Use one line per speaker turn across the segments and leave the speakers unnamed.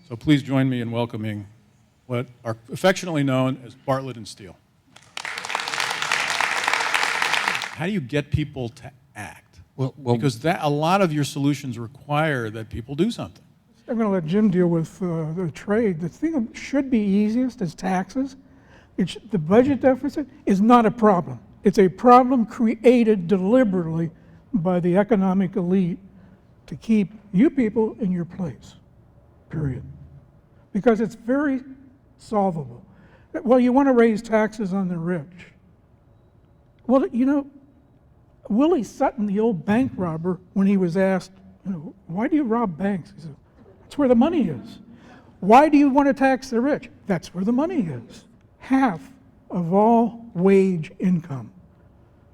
So please join me in welcoming what are affectionately known as Barlett and Steele. How do you get people to act? Because a lot of your solutions require that people do something.
I'm going to let Jim deal with the trade. The thing that should be easiest is taxes. The budget deficit is not a problem. It's a problem created deliberately by the economic elite to keep you people in your place, period. Because it's very solvable. Well, you want to raise taxes on the rich. Well, you know, Willie Sutton, the old bank robber, when he was asked, why do you rob banks? He said, that's where the money is. Why do you want to tax the rich? That's where the money is. Half of all wage income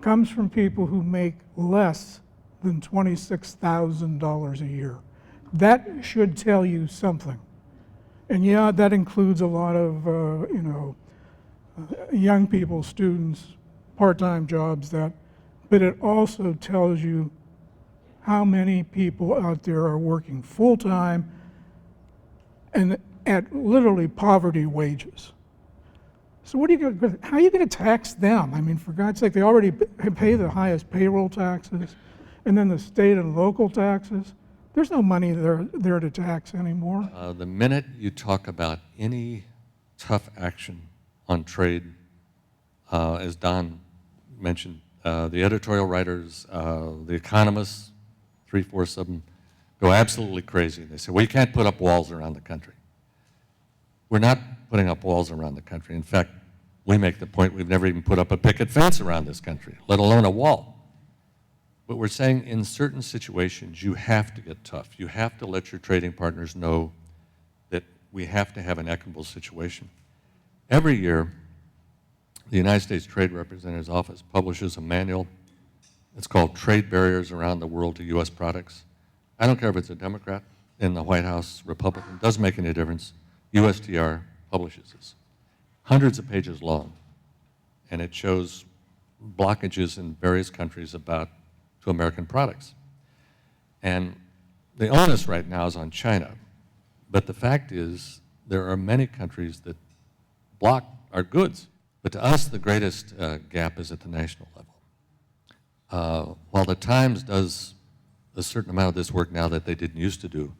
comes from people who make less than $26,000 a year. That should tell you something. And yeah, that includes a lot of, young people, students, part-time jobs, but it also tells you how many people out there are working full-time and at literally poverty wages. So how are you going to tax them? I mean, for God's sake, they already pay the highest payroll taxes, and then the state and local taxes. There's no money there to tax anymore.
The minute you talk about any tough action on trade, as Don mentioned, the editorial writers, the economists, 3/4 of them, go absolutely crazy. They say, well, you can't put up walls around the country. We're not putting up walls around the country. In fact, we make the point we've never even put up a picket fence around this country, let alone a wall. But we're saying in certain situations, you have to get tough. You have to let your trading partners know that we have to have an equitable situation. Every year, the United States Trade Representative's Office publishes a manual. It's called Trade Barriers Around the World to U.S. Products. I don't care if it's a Democrat in the White House, Republican, doesn't make any difference. USTR publishes this. Hundreds of pages long, and it shows blockages in various countries to American products. And the onus right now is on China, but the fact is there are many countries that block our goods. But to us, the greatest gap is at the national level. While the Times does a certain amount of this work now that they didn't used to do,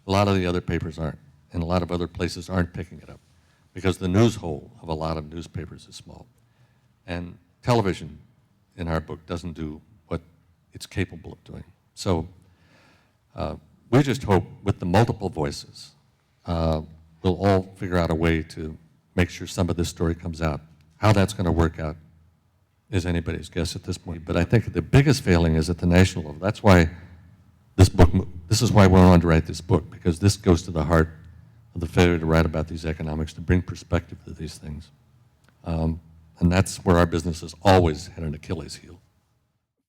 a lot of the other papers aren't, and a lot of other places aren't picking it up because the news hole of a lot of newspapers is small. And television, in our book, doesn't do what it's capable of doing. So we just hope with the multiple voices, we'll all figure out a way to make sure some of this story comes out. How that's going to work out is anybody's guess at this point. But I think the biggest failing is at the national level. That's why this is why we wanted to write this book, because this goes to the heart of the failure to write about these economics, to bring perspective to these things. And that's where our business has always had an Achilles heel.